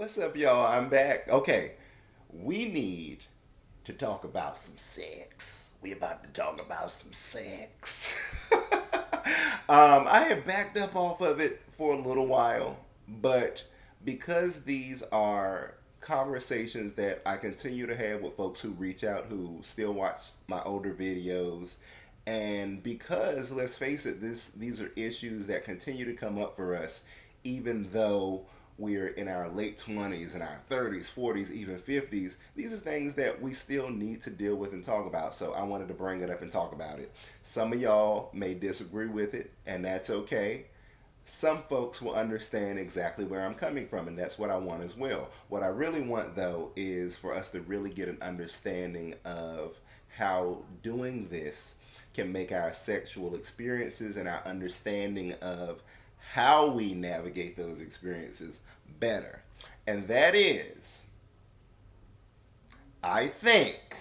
What's up, y'all? I'm back. Okay, we need to talk about some sex. We about to talk about some sex. I have backed up off of it for a little while, but because these are conversations that I continue to have with folks who reach out, who still watch my older videos, and because let's face it, these are issues that continue to come up for us, even though we're in our late 20s and our 30s, 40s, even 50s. These are things that we still need to deal with and talk about. So I wanted to bring it up and talk about it. Some of y'all may disagree with it, and that's okay. Some folks will understand exactly where I'm coming from, and that's what I want as well. What I really want, though, is for us to really get an understanding of how doing this can make our sexual experiences and our understanding of how we navigate those experiences better. And that is, I think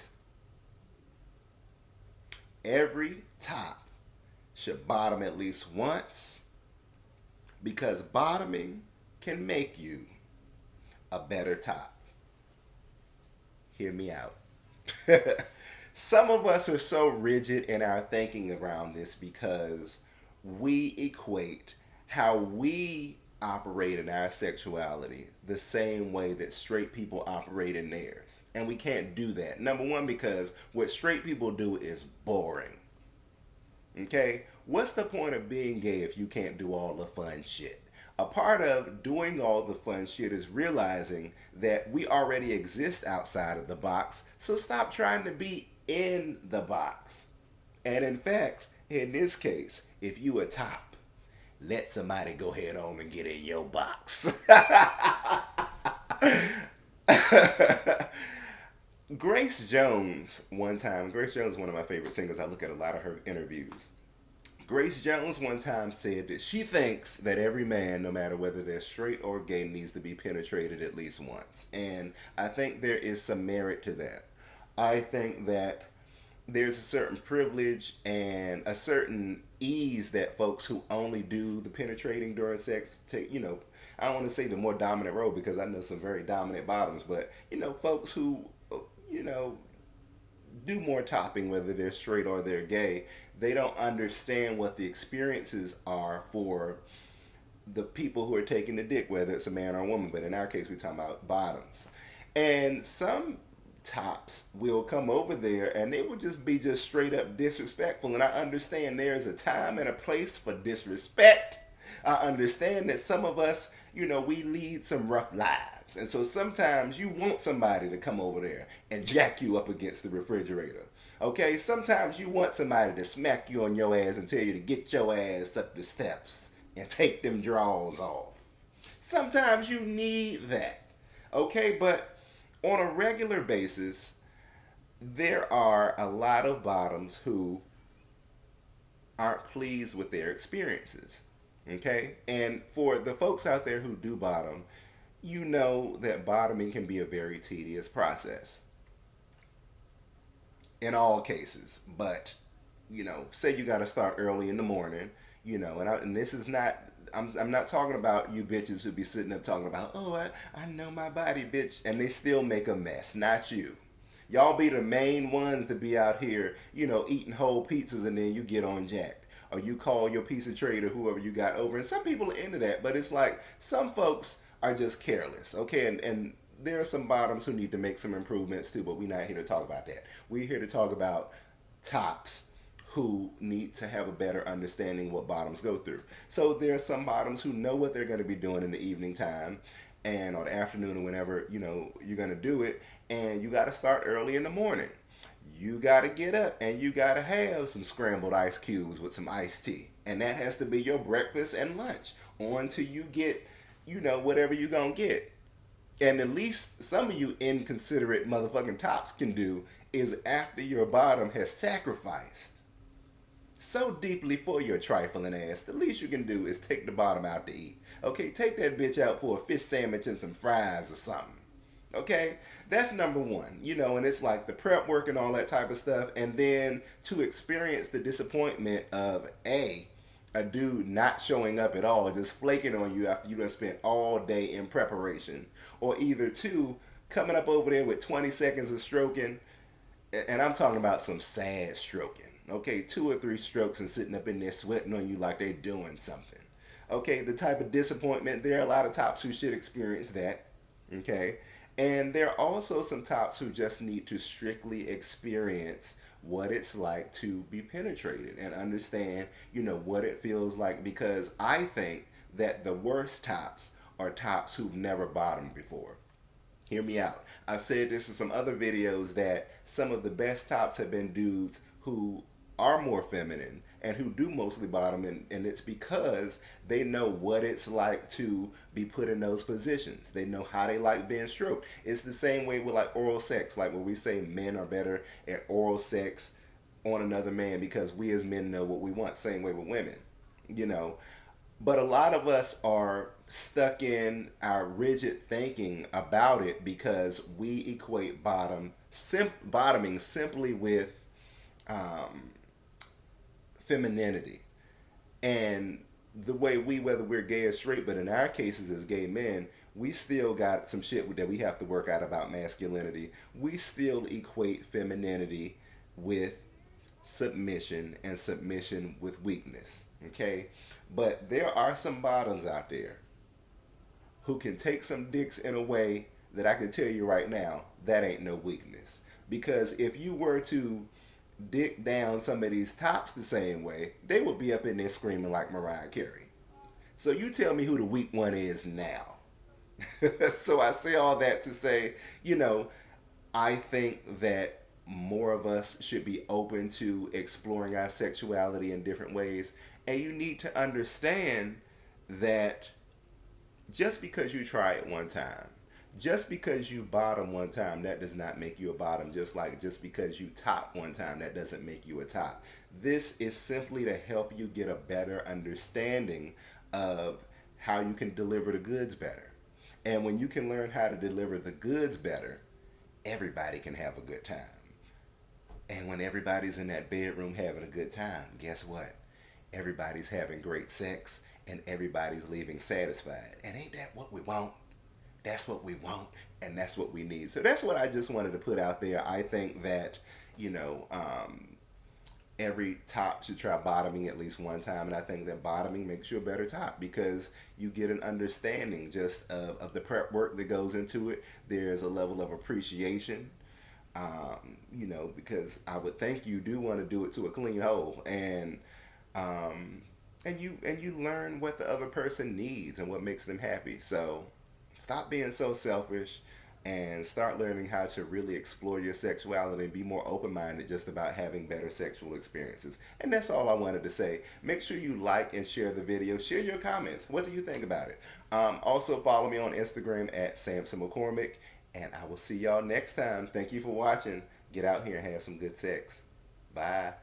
every top should bottom at least once because bottoming can make you a better top. Hear me out. Some of us are so rigid in our thinking around this because we equate how we operate in our sexuality the same way that straight people operate in theirs. And we can't do that. Number one, because what straight people do is boring. Okay? What's the point of being gay if you can't do all the fun shit? A part of doing all the fun shit is realizing that we already exist outside of the box, so stop trying to be in the box. And in fact, in this case, if you a top, let somebody go head on and get in your box. Grace Jones, one time, Grace Jones is one of my favorite singers. I look at a lot of her interviews. Grace Jones one time said that she thinks that every man, no matter whether they're straight or gay, needs to be penetrated at least once. And I think there is some merit to that. I think that there's a certain privilege and a certain ease that folks who only do the penetrating during sex take, I don't want to say the more dominant role because I know some very dominant bottoms, but, folks who, you know, do more topping, whether they're straight or they're gay, they don't understand what the experiences are for the people who are taking the dick, whether it's a man or a woman. But in our case, we're talking about bottoms. And some tops will come over there and they will just be just straight up disrespectful. And I understand there's a time and a place for disrespect. I understand that some of us, we lead some rough lives. And so sometimes you want somebody to come over there and jack you up against the refrigerator. Okay? Sometimes you want somebody to smack you on your ass and tell you to get your ass up the steps and take them drawers off. Sometimes you need that. Okay? But on a regular basis, there are a lot of bottoms who aren't pleased with their experiences. Okay? And for the folks out there who do bottom, you know that bottoming can be a very tedious process in all cases. But, say you got to start early in the morning, and this is not, I'm not talking about you bitches who be sitting up talking about, oh, I know my body, bitch, and they still make a mess. Not you. Y'all be the main ones to be out here, eating whole pizzas and then you get on jacked. Or you call your piece of trade or whoever you got over. And some people are into that, but it's like some folks are just careless. Okay, and there are some bottoms who need to make some improvements too, but we're not here to talk about that. We're here to talk about tops who need to have a better understanding what bottoms go through. So there are some bottoms who know what they're going to be doing in the evening time and or the afternoon or whenever you're going to do it, and you got to start early in the morning. You got to get up and you got to have some scrambled ice cubes with some iced tea. And that has to be your breakfast and lunch on till you get, whatever you're going to get. And at least some of you inconsiderate motherfucking tops can do is after your bottom has sacrificed so deeply for your trifling ass, the least you can do is take the bottom out to eat. Okay, take that bitch out for a fish sandwich and some fries or something. Okay, that's number one, and it's like the prep work and all that type of stuff. And then to experience the disappointment of a dude not showing up at all, just flaking on you after you done spent all day in preparation. or either two, coming up over there with 20 seconds of stroking, and I'm talking about some sad stroking. Okay, two or three strokes and sitting up in there sweating on you like they're doing something. Okay, the type of disappointment, there are a lot of tops who should experience that. Okay, and there are also some tops who just need to strictly experience what it's like to be penetrated and understand, what it feels like, because I think that the worst tops are tops who've never bottomed before. Hear me out. I've said this in some other videos that some of the best tops have been dudes who are more feminine and who do mostly bottom, and it's because they know what it's like to be put in those positions. They know how they like being stroked. It's the same way with like oral sex, like when we say men are better at oral sex on another man because we as men know what we want. Same way with women, you know. But a lot of us are stuck in our rigid thinking about it because we equate bottoming simply with um, femininity. And the way whether we're gay or straight, but in our cases as gay men, we still got some shit that we have to work out about masculinity. We still equate femininity with submission and submission with weakness. Okay? But there are some bottoms out there who can take some dicks in a way that I can tell you right now, that ain't no weakness. Because if you were to dick down some of these tops the same way, they would be up in there screaming like Mariah Carey. So you tell me who the weak one is now. So I say all that to say, I think that more of us should be open to exploring our sexuality in different ways. And you need to understand that just because you try it one time, just because you bottom one time, that does not make you a bottom. Just because you top one time, that doesn't make you a top. This is simply to help you get a better understanding of how you can deliver the goods better. And when you can learn how to deliver the goods better, everybody can have a good time. And when everybody's in that bedroom having a good time, guess what? Everybody's having great sex and everybody's leaving satisfied. And ain't that what we want? That's what we want and that's what we need. So that's what I just wanted to put out there. I think that, you know, every top should try bottoming at least one time. And I think that bottoming makes you a better top because you get an understanding just of the prep work that goes into it. There's a level of appreciation. Because I would think you do want to do it to a clean hole, and you learn what the other person needs and what makes them happy. So stop being so selfish and start learning how to really explore your sexuality and be more open-minded just about having better sexual experiences. And that's all I wanted to say. Make sure you like and share the video. Share your comments. What do you think about it? Also follow me on Instagram at Samson McCormick, and I will see y'all next time. Thank you for watching. Get out here and have some good sex. Bye.